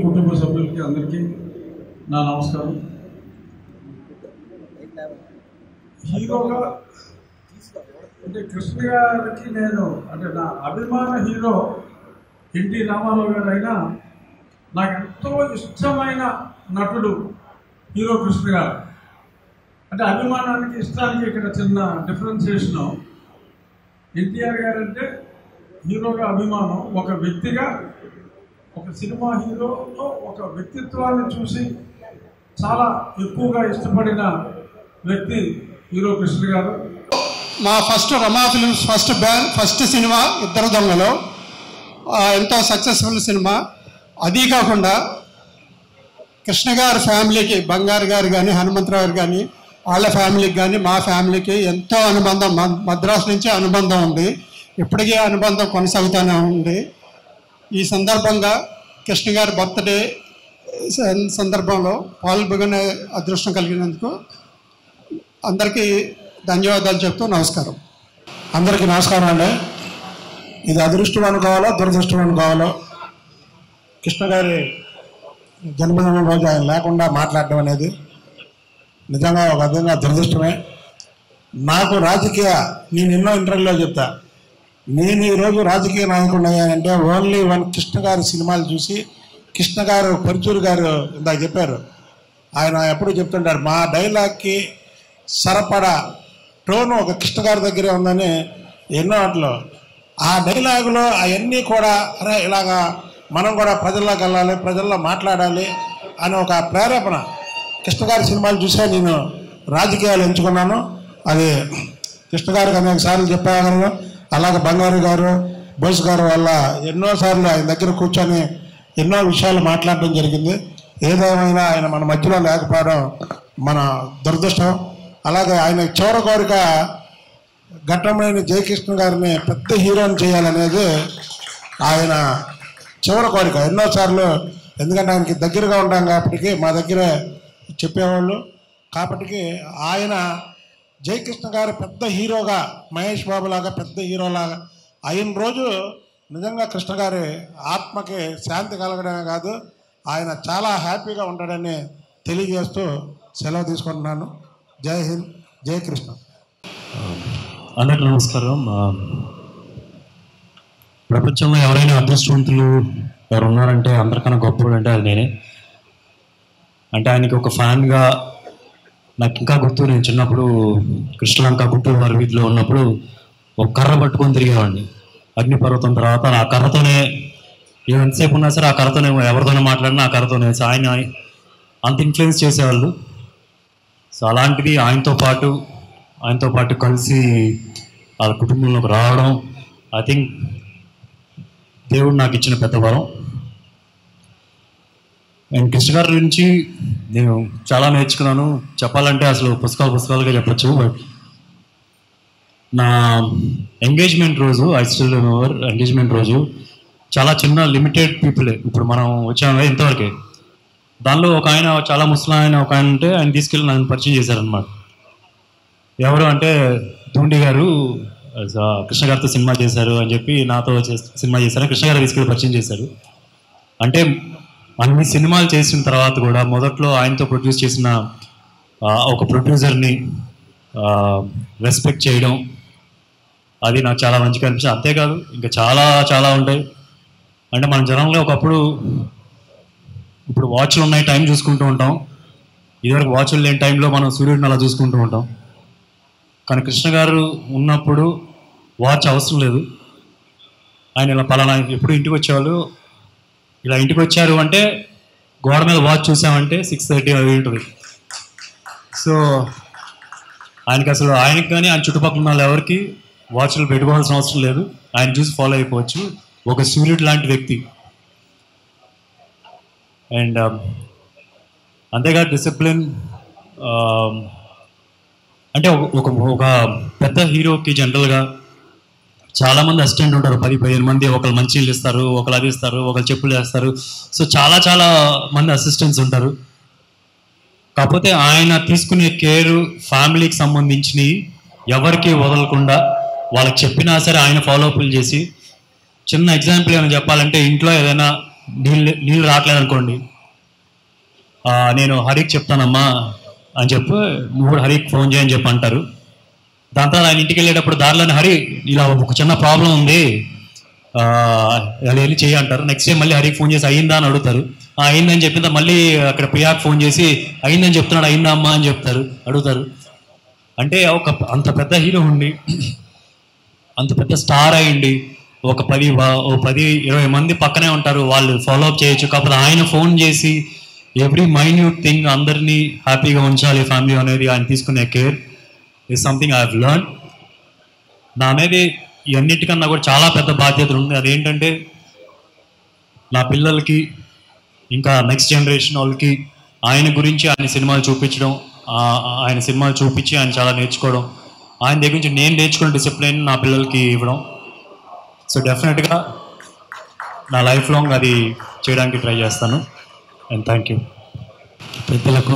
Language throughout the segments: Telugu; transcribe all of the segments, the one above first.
కుటుంబ సభ్యులకి అందరికీ నా నమస్కారం. హీరోగా అంటే కృష్ణ గారికి నేను అంటే నా అభిమాన హీరో ఎన్టీ రామారావు గారు అయినా నాకు ఎంతో ఇష్టమైన నటుడు హీరో కృష్ణ గారు. అంటే అభిమానానికి ఇష్టానికి ఇక్కడ చిన్న డిఫరెన్సియేషను. ఎన్టీఆర్ గారు అంటే హీరోగా అభిమానం, ఒక వ్యక్తిగా ఒక సినిమా హీరోలో ఒక వ్యక్తిత్వాన్ని చూసి చాలా ఎక్కువగా ఇష్టపడిన వ్యక్తి హీరో కృష్ణ గారు. మా ఫస్ట్ రమా ఫిల్మ్స్ ఫస్ట్ సినిమా ఇద్దరు దొంగలు ఎంతో సక్సెస్ఫుల్ సినిమా. అది కాకుండా కృష్ణ గారి ఫ్యామిలీకి బంగారు గారు కానీ హనుమంతరావు గారు కానీ వాళ్ళ ఫ్యామిలీకి కానీ మా ఫ్యామిలీకి ఎంతో అనుబంధం, మద్రాసు నుంచి అనుబంధం ఉంది. ఇప్పటికీ అనుబంధం కొనసాగుతూనే ఉంది. ఈ సందర్భంగా కృష్ణ గారి బర్త్డే సందర్భంలో పాల్గొనే అదృష్టం కలిగినందుకు అందరికీ ధన్యవాదాలు చెప్తూ నమస్కారం. అందరికీ నమస్కారం అండి. ఇది అదృష్టం అనుకోవాలో దురదృష్టం అనుకోవాలో, కృష్ణ గారి జన్మదినం రోజు ఆయన లేకుండా మాట్లాడడం అనేది నిజంగా ఒక విధంగా దురదృష్టమే. నాకు నేను ఎన్నో ఇంటర్వ్యూలో చెప్తా, నేను ఈరోజు రాజకీయ నాయకుడు అయ్యానంటే ఓన్లీ వన్ కృష్ణ గారి సినిమాలు చూసి. కృష్ణ గారు పరుచూరు గారు ఇందాక చెప్పారు, ఆయన ఎప్పుడు చెప్తుంటారు మా డైలాగ్కి సరపడా టోను ఒక కృష్ణ గారి దగ్గరే ఉందని ఎన్నో వాటిలో. ఆ డైలాగులో అవన్నీ కూడా అరే ఇలాగా మనం కూడా ప్రజల్లోకి వెళ్ళాలి, ప్రజల్లో మాట్లాడాలి అనే ఒక ప్రేరేపణ కృష్ణ గారి సినిమాలు చూసే నేను రాజకీయాలు ఎంచుకున్నాను. అది కృష్ణ గారికి అనేక సార్లు చెప్పగలను. అలాగే బంగారు గారు, బోస్ గారు వల్ల ఎన్నోసార్లు ఆయన దగ్గర కూర్చొని ఎన్నో విషయాలు మాట్లాడడం జరిగింది. ఏదేమైనా ఆయన మన మధ్యలో లేకపోవడం మన దురదృష్టం. అలాగే ఆయన చివరి కోరిక ఘట్టమైన జయకృష్ణ గారిని పెద్ద హీరోని చేయాలనేది ఆయన చివరి కోరిక. ఎన్నోసార్లు, ఎందుకంటే ఆయనకి దగ్గరగా ఉంటాం కాబట్టి మా దగ్గరే చెప్పేవాళ్ళు కాబట్టి ఆయన జయకృష్ణ గారు పెద్ద హీరోగా, మహేష్ బాబు లాగా పెద్ద హీరోలాగా అయిన రోజు నిజంగా కృష్ణ గారి ఆత్మకి శాంతి కలగడమే కాదు, ఆయన చాలా హ్యాపీగా ఉంటాడని తెలియజేస్తూ సెలవు తీసుకుంటున్నాను. జై హింద్, జై కృష్ణ. అందరికీ నమస్కారం. ప్రపంచంలో ఎవరైనా అదృష్టవంతులు ఎవరు ఉన్నారంటే అందరికన్నా గొప్పవాడు అంటే అది నేనే. అంటే ఆయనకి ఒక ఫ్యాన్గా నాకు ఇంకా గుర్తు, నేను చిన్నప్పుడు కృష్ణలంక గుంటూరు వారి వీధిలో ఉన్నప్పుడు ఒక కర్ర పట్టుకొని తిరిగేవాడిని. అగ్నిపర్వతం తర్వాత ఆ కర్రతోనే ఎంతసేపు ఉన్నా సరే ఆ కర్రతోనే ఎవరితోనే మాట్లాడినా ఆ కర్రతోనే. ఆయన అంత ఇన్ఫ్లుయెన్స్ చేసేవాళ్ళు. సో అలాంటిది ఆయనతో పాటు కలిసి వాళ్ళ కుటుంబంలోకి రావడం ఐ థింక్ దేవుడు నాకు ఇచ్చిన పెద్ద వరం. అండ్ కృష్ణ గారి గురించి నేను చాలా నేర్చుకున్నాను. చెప్పాలంటే అసలు పుస్తకాలుగా చెప్పచ్చు. బట్ నా ఎంగేజ్మెంట్ రోజు, ఐ స్టిల్ రిమెంబర్ ఎంగేజ్మెంట్ రోజు చాలా చిన్న లిమిటెడ్ పీపులే, ఇప్పుడు మనం వచ్చాము ఇంతవరకే. దానిలో ఒక ఆయన, చాలా ముస్లిం ఆయన ఒక ఆయన ఉంటే ఆయన తీసుకెళ్ళి నన్ను పరిచయం చేశారనమాట. ఎవరు అంటే ధూండి గారు కృష్ణ గారితో సినిమా చేశారు అని చెప్పి నాతో సినిమా చేశారు. కృష్ణ గారు తీసుకెళ్ళి పరిచయం చేశారు. అంటే అన్ని సినిమాలు చేసిన తర్వాత కూడా మొదట్లో ఆయనతో ప్రొడ్యూస్ చేసిన ఒక ప్రొడ్యూసర్ని రెస్పెక్ట్ చేయడం అది నాకు చాలా మంచిగా అనిపించింది. అంతేకాదు ఇంకా చాలా ఉంటాయి. అంటే మన జనంలో ఒకప్పుడు ఇప్పుడు వాచ్లు ఉన్నాయి, టైం చూసుకుంటూ ఉంటాం. ఇదివరకు వాచ్లు లేని టైంలో మనం సూర్యుడిని అలా చూసుకుంటూ ఉంటాం. కానీ కృష్ణ గారు ఉన్నప్పుడు వాచ్ అవసరం లేదు. ఆయన ఇలా పలానా ఎప్పుడు ఇంటికి వచ్చేవాళ్ళు, ఇలా ఇంటికి వచ్చారు అంటే గోడ మీద వాచ్ చూసామంటే 6:30 అవి ఉంటుంది. సో ఆయనకి కానీ ఆయన చుట్టుపక్కల ఉన్న వాళ్ళు ఎవరికి వాచ్లు పెట్టుకోవాల్సిన అవసరం లేదు. ఆయన చూసి ఫాలో అయిపోవచ్చు. ఒక సూర్యుడు లాంటి వ్యక్తి. అండ్ అంతేకాదు డిసిప్లిన్. అంటే ఒక పెద్ద హీరోకి జనరల్గా చాలామంది అసిస్టెంట్ ఉంటారు, 10-15 మంది. ఒకళ్ళు మంచినీళ్ళు ఇస్తారు, ఒకళ్ళు అది ఇస్తారు, ఒకళ్ళు చెప్పులు వేస్తారు. సో చాలా మంది అసిస్టెంట్స్ ఉంటారు. కాకపోతే ఆయన తీసుకునే కేరు ఫ్యామిలీకి సంబంధించినవి ఎవరికి వదలకుండా వాళ్ళకి చెప్పినా సరే ఆయన ఫాలోఅప్లు చేసి. చిన్న ఎగ్జాంపుల్ ఏమైనా చెప్పాలంటే ఇంట్లో ఏదైనా నీళ్ళు రావట్లేదు అనుకోండి, నేను హరికి చెప్తానమ్మా అని చెప్పి నువ్వు కూడా హరికి ఫోన్ చేయని చెప్పి అంటారు. దాని తర్వాత ఆయన ఇంటికి వెళ్ళేటప్పుడు దారిలోనే హరి ఇలా ఒక చిన్న ప్రాబ్లం ఉంది అది వెళ్ళి చేయి అంటారు. నెక్స్ట్ టైం మళ్ళీ హరికి ఫోన్ చేసి అయిందా అని అడుగుతారు. అయిందని చెప్పిన మళ్ళీ అక్కడ ప్రియాకి ఫోన్ చేసి అయిందని చెప్తున్నాడు, అయిందా అమ్మా అని అడుగుతారు. అంటే అంత పెద్ద హీరో ఉండి అంత పెద్ద స్టార్ అయ్యండి ఒక 10-20 మంది పక్కనే ఉంటారు, వాళ్ళు ఫాలోఅప్ చేయొచ్చు. కాకపోతే ఆయన ఫోన్ చేసి ఎవ్రీ మైన్యూట్ థింగ్ అందరినీ హ్యాపీగా ఉంచాలి ఫ్యామిలీ అనేది ఆయన తీసుకునే care is something I have learn. నా మీద ఇవన్నిటికన్నా కూడా చాలా పెద్ద బాధ్యత ఉంది. అదేంటంటే నా పిల్లలకి ఇంకా నెక్స్ట్ జనరేషన్ వాళ్ళకి ఆయన గురించి ఆయన సినిమాలు చూపించడం, ఆయన సినిమాలు చూపించి ఆయన చాలా నేర్చుకోవడం, ఆయన దగ్గర నుంచి నేను నేర్చుకున్న డిసిప్లిన్ నా పిల్లలకి ఇవ్వడం. సో డెఫినెట్గా నా లైఫ్ లాంగ్ అది చేయడానికి ట్రై చేస్తాను. And thank you. పెద్దలకు,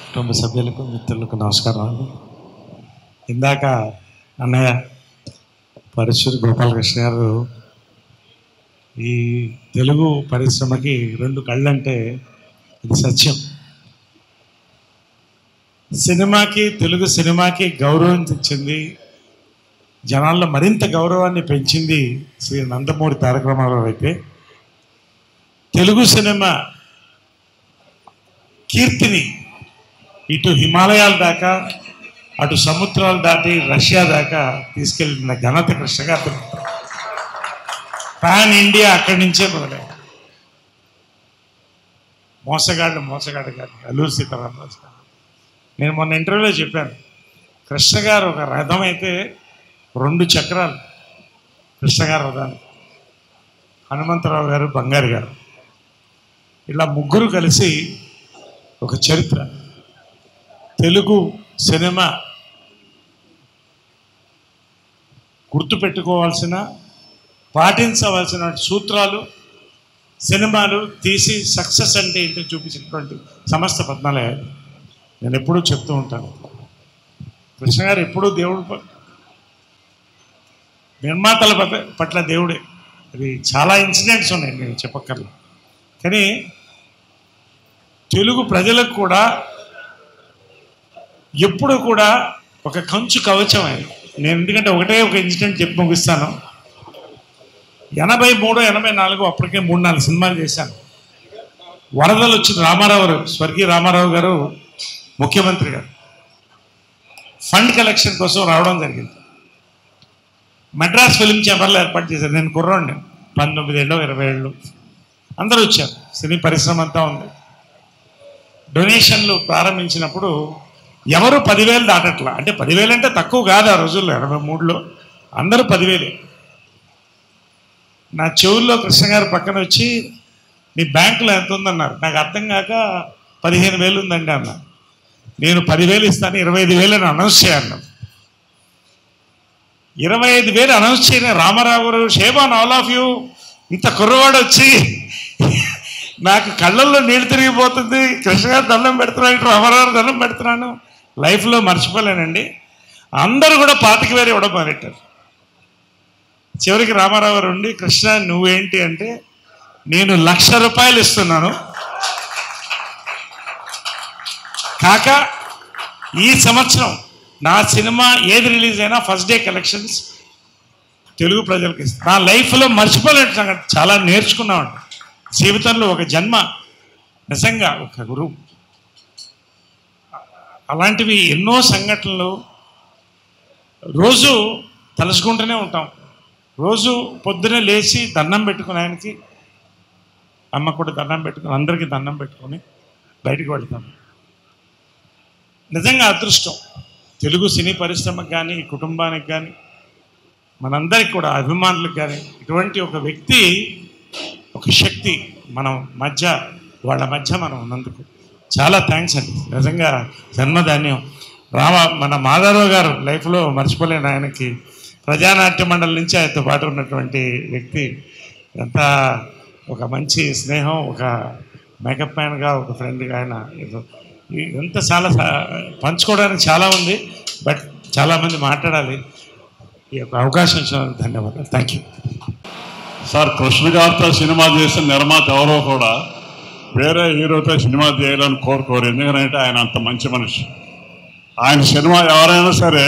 కుటుంబ సభ్యులకు, మిత్రులకు నమస్కారాలు. ఇందాక అన్నయ్య పరశురు గోపాలకృష్ణ గారు ఈ తెలుగు పరిశ్రమకి 2 కళ్ళంటే ఇది సత్యం. సినిమాకి, తెలుగు సినిమాకి గౌరవం తెచ్చింది, జనాల్లో మరింత గౌరవాన్ని పెంచింది శ్రీ నందమూరి తారక రామారావు అయితే, తెలుగు సినిమా కీర్తిని ఇటు హిమాలయాల దాకా అటు సముద్రాలు దాటి రష్యా దాకా తీసుకెళ్ళిన ఘనత కృష్ణ గారు. పాన్ ఇండియా అక్కడి నుంచే మొదలయ్యారు. మోసగాడు గారు అల్లూరి సీతారామరాజు గారు. నేను మొన్న ఇంటర్వ్యూలో చెప్పాను, కృష్ణ గారు ఒక రథం అయితే 2 చక్రాలు కృష్ణ గారు రథాన్ని, హనుమంతరావు గారు, బంగారు గారు, ఇలా ముగ్గురు కలిసి ఒక చరిత్ర. తెలుగు సినిమా గుర్తుపెట్టుకోవాల్సిన, పాటించవలసిన సూత్రాలు, సినిమాలు తీసి సక్సెస్ అంటే ఏంటో చూపించినటువంటి సంస్థ పద్మాలయాలు. నేను ఎప్పుడూ చెప్తూ ఉంటాను, కృష్ణ గారు ఎప్పుడూ దేవుడు, నిర్మాతల పట్ల దేవుడే. అది చాలా ఇన్సిడెంట్స్ ఉన్నాయి, నేను చెప్పక్కర్లేదు. కానీ తెలుగు ప్రజలకు కూడా ఎప్పుడు కూడా ఒక కంచు కవచం ఆయన. నేను ఎందుకంటే ఒక ఇన్సిడెంట్ చెప్పి ముగిస్తాను. 83, 84 అప్పటికే 3-4 సినిమాలు చేశాను. వరదలు వచ్చింది. రామారావు గారు, స్వర్గీయ రామారావు గారు ముఖ్యమంత్రి గారు ఫండ్ కలెక్షన్ కోసం రావడం జరిగింది. మెడ్రాస్ ఫిల్మ్ ఛాంబర్లో ఏర్పాటు చేశారు. నేను కుర్రాడిని, 19 ఏళ్ళు 20 ఏళ్ళు, అందరూ వచ్చారు. సినీ పరిశ్రమ అంతా ఉంది. డొనేషన్లు ప్రారంభించినప్పుడు ఎవరు 10,000 దాటట్లా. అంటే 10,000 అంటే తక్కువ కాదు ఆ రోజుల్లో, 83లో అందరూ 10,000. నా చెవుల్లో కృష్ణ గారు పక్కన వచ్చి మీ బ్యాంకులో ఎంత ఉందన్నారు. నాకు అర్థం కాక 15,000 ఉందండి అన్న. నేను 10,000 ఇస్తాను, 25,000 అని అనౌన్స్ చేయాలి. 25,000 అనౌన్స్ చేయని రామారావు గారు, షేబాన్ ఆల్ ఆఫ్ యూ, ఇంత కుర్రవాడు వచ్చి నాకు కళ్ళల్లో నీళ్ళు తిరిగిపోతుంది, కృష్ణ గారు దండం పెడుతున్నాను, రామారావు దండం పెడుతున్నాను. లైఫ్లో మర్చిపోలేనండి. అందరూ కూడా 25,000 ఇవ్వడం మొదలెట్టారు. చివరికి రామారావు గారు ఉండి, కృష్ణ నువ్వేంటి అంటే, నేను ₹1,00,000 ఇస్తున్నాను కాక ఈ సంవత్సరం నా సినిమా ఏది రిలీజ్ అయినా ఫస్ట్ డే కలెక్షన్స్ తెలుగు ప్రజలకు ఇస్తాను. నా లైఫ్లో మర్చిపోలేని సంగతి, చాలా నేర్చుకున్నామండి జీవితంలో. ఒక జన్మ, నిజంగా ఒక గురువు. అలాంటివి ఎన్నో సంఘటనలు రోజు తలుచుకుంటూనే ఉంటాం. రోజు పొద్దునే లేచి దండం పెట్టుకుని, ఆయనకి అమ్మ కూడా దండం పెట్టుకుని, అందరికీ దండం పెట్టుకొని బయటికి వెళ్తాం. నిజంగా అదృష్టం. తెలుగు సినీ పరిశ్రమకు కానీ, కుటుంబానికి కానీ, మనందరికి కూడా అభిమానులకు కానీ ఇటువంటి ఒక వ్యక్తి, ఒక శక్తి మనం మధ్య, వాళ్ళ మధ్య మనం ఉన్నందుకు చాలా థ్యాంక్స్ అండి. నిజంగా జన్మధాన్యం. మన మాధవరావు గారు లైఫ్లో మర్చిపోలేను. ఆయనకి ప్రజానాట్య మండలి నుంచి ఆయనతో పాటు ఉన్నటువంటి వ్యక్తి. ఎంత ఒక మంచి స్నేహం, ఒక మేకప్ మ్యాన్గా, ఒక ఫ్రెండ్గా ఆయన. ఎంత చాలా పంచుకోవడానికి చాలా ఉంది, బట్ చాలామంది మాట్లాడాలి. ఈ యొక్క అవకాశం ఇచ్చినందుకు ధన్యవాదాలు. Thank you. సార్ కృష్ణ గారితో సినిమా చేసిన నిర్మాత ఎవరో కూడా వేరే హీరోతో సినిమా చేయాలని కోరుకోరు. ఎందుకంటే ఆయన అంత మంచి మనిషి. ఆయన సినిమా ఎవరైనా సరే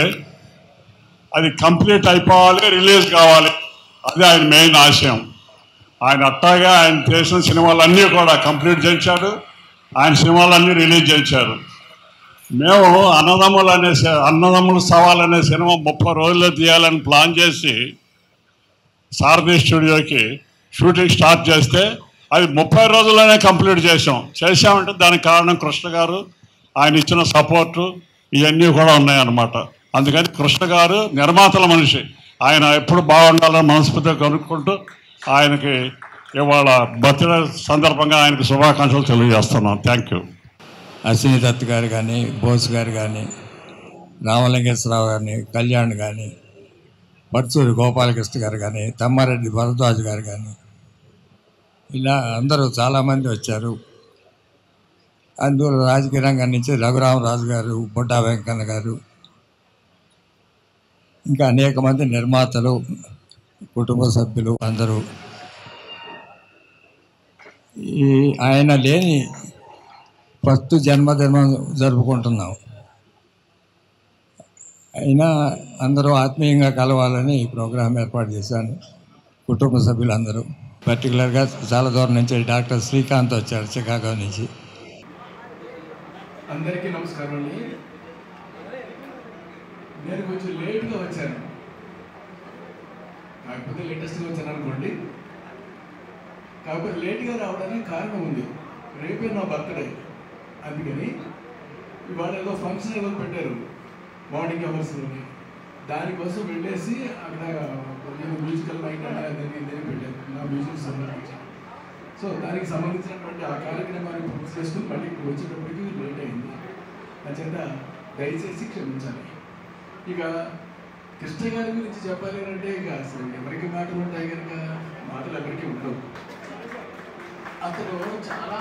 అది కంప్లీట్ అయిపోవాలి, రిలీజ్ కావాలి, అది ఆయన మెయిన్ ఆశయం. ఆయన అట్టాగా ఆయన చేసిన సినిమాలన్నీ కూడా కంప్లీట్ చేయించాడు. ఆయన సినిమాలన్నీ రిలీజ్ చేయించారు. మేము అన్నదమ్ములు సవాల్ అనే సినిమా 30 రోజుల్లో తీయాలని ప్లాన్ చేసి సారథి స్టూడియోకి షూటింగ్ స్టార్ట్ చేస్తే అది 30 రోజుల్లోనే కంప్లీట్ చేసామంటే దానికి కారణం కృష్ణ గారు, ఆయన ఇచ్చిన సపోర్టు ఇవన్నీ కూడా ఉన్నాయన్నమాట. అందుకని కృష్ణ గారు నిర్మాతల మనిషి. ఆయన ఎప్పుడు బాగుండాలని మనస్ఫూర్తిగా కనుక్కుంటూ ఆయనకి ఇవాళ బర్త్డే సందర్భంగా ఆయనకి శుభాకాంక్షలు తెలియజేస్తున్నాం. Thank you. అశ్విని దత్ గారు కానీ, బోస్ గారు కానీ, రామలింగేశ్వరరావు గారిని, కళ్యాణ్ కానీ, పర్చూరి గోపాలకృష్ణ గారు కానీ, తమ్మారెడ్డి భరద్వాజ్ గారు కానీ, ఇలా అందరూ చాలామంది వచ్చారు. అందులో రాజకీయ రంగం నుంచి రఘురామరాజు గారు, బొడ్డా వెంకన్న గారు, ఇంకా అనేక మంది నిర్మాతలు, కుటుంబ సభ్యులు అందరూ. ఈ ఆయన లేని ఫస్ట్ జన్మదినం జరుపుకుంటున్నాం. అయినా అందరూ ఆత్మీయంగా కలవాలని ఈ ప్రోగ్రాం ఏర్పాటు చేశాను. కుటుంబ సభ్యులందరూ, పర్టికులర్గా చాలా దూరం నుంచి డాక్టర్ శ్రీకాంత్ వచ్చారు, చికాగో నుంచి. అందరికీ నమస్కారం అండి. నేను కొంచెం లేట్గా వచ్చాను, కాకపోతే లేటెస్ట్గా వచ్చాను అనుకోండి. కాకపోతే లేట్గా రావడానికి కారణం ఉంది. రేపే నా బర్త్డే, అందుకని ఇవాళ ఏదో ఫంక్షన్ ఏదో పెట్టారు మార్నింగ్ అవర్స్లోని. దానికోసం వెళ్ళేసి అక్కడ మ్యూజికల్ నైట్ అనేది పెట్టారు నా మ్యూజిక్ సంబంధించి. సో దానికి సంబంధించినటువంటి ఆ కార్యక్రమాన్ని పూర్తి చేసుకుని మళ్ళీ ఇప్పుడు వచ్చేటప్పటికి లేట్ అయింది. అంచేత దయచేసి క్షమించాలి. ఇక కృష్ణ గారి గురించి చెప్పాలి అంటే ఇక అసలు ఎవరికి మాటలు ఉంటాయి కనుక మాటలు ఎవరికి ఉండవు. అతను చాలా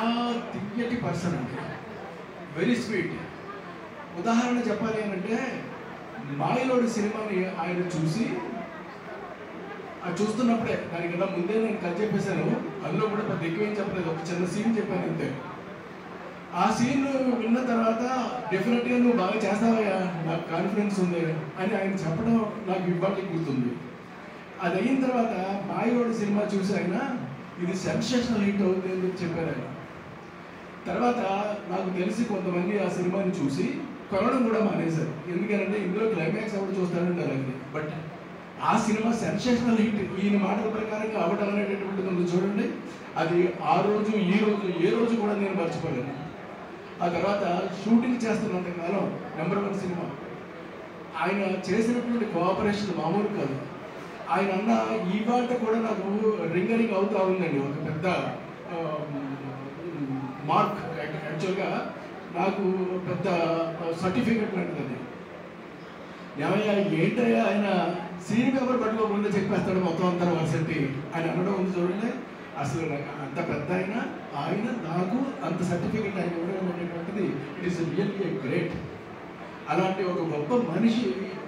తియ్యటి పర్సన్ అండి, వెరీ స్వీట్. ఉదాహరణ చెప్పాలి అంటే మాయలోడి సినిమాని ఆయన చూసి అది చూస్తున్నప్పుడే, దానికన్నా ముందే నేను కథ చెప్పేశాను, అందులో కూడా పెద్ద ఎక్కువ ఏం చెప్పలేదు, ఒక చిన్న సీన్ చెప్పాను అంతే. ఆ సీన్ విన్న తర్వాత డెఫినెట్గా నువ్వు బాగా చేస్తావయ్యా, నాకు కాన్ఫిడెన్స్ ఉంది అని ఆయన చెప్పడం నాకు ఇవ్వడానికి గుర్తుంది. అది అయిన తర్వాత మాయలోడి సినిమా చూసి ఆయన ఇది సెన్సేషనల్ హిట్ అవుతుంది అని చెప్పారు ఆయన. తర్వాత నాకు తెలిసి కొంతమంది ఆ సినిమాని చూసి కొనడం కూడా మానేశారు. ఎందుకంటే ఇందులో క్లైమాక్స్ ఎవరు చూస్తారంటారు అది. బట్ ఆ సినిమా సెన్సేషనల్ హిట్ ఈయన మాటల ప్రకారంగా అవ్వడం అనేటటువంటిది ఉంది చూడండి. అది ఆ రోజు ఈ రోజు ఏ రోజు కూడా నేను మర్చిపోలేను. ఆ తర్వాత షూటింగ్ చేస్తున్నంత కాలం నెంబర్ 1 సినిమా. ఆయన చేసినటువంటి కోఆపరేషన్ మామూలు కాదు. ఆయన అన్న ఈ మాట కూడా నాకు రింగరింగ్ అవుతా ఉందండి, ఒక పెద్ద మార్క్. యాక్చువల్గా నాకు పెద్ద సర్టిఫికెట్ లాంటిది అది. ఏమయ్యా ఏంటయ్యా ఆయన సీన్ పేపర్ పట్టుకోకుండా చెప్పేస్తాడు మొత్తం అంతా వర్సెట్టి ఆయన అనడం ఉంది చూడండి. అసలు అంత పెద్ద ఆయన నాకు అంత సర్టిఫికెట్ ఆయన ఇవ్వడం అనేటువంటిది ఇట్ ఈస్ రియల్లీ గ్రేట్. అలాంటి ఒక గొప్ప మనిషి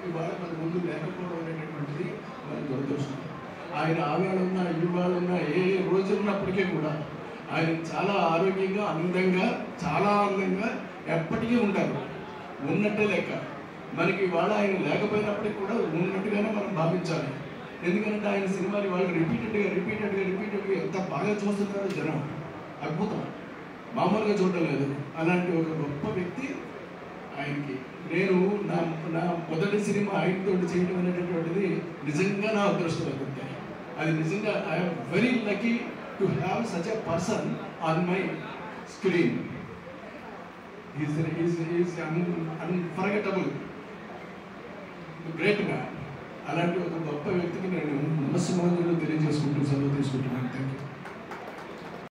ఇవాళ మన ముందు లేకపోవడం అనేటటువంటిది మన దురదృష్టం. ఆయన ఆవేళున్నా ఇవాళున్నా ఏ రోజు ఉన్నప్పటికీ కూడా ఆయన చాలా ఆరోగ్యంగా చాలా అందంగా ఎప్పటికీ ఉంటారు, ఉన్నట్టే లెక్క. మనకి ఇవాళ ఆయన లేకపోయినప్పటికీ కూడా ఉన్నట్టుగానే మనం భావించాలి. ఎందుకంటే ఆయన సినిమాలు వాళ్ళు రిపీటెడ్గా ఎంత బాగా చూస్తున్నారో జనం, అద్భుతం, మామూలుగా చూడటం లేదు. అలాంటి ఒక గొప్ప వ్యక్తి ఆయనకి నేను నా మొదటి సినిమా ఆయనతో చేయడం అనేటటువంటిది నిజంగా నా అదృష్టం. అది నిజంగా I'm very lucky to have such a person on my screen. Is unforgettable, great man. అలాంటి ఒక గొప్ప వ్యక్తికి నేను నమస్కారాలు తెలియజేసుకుంటూ సెలవు తీసుకుంటున్నాను. Thank you.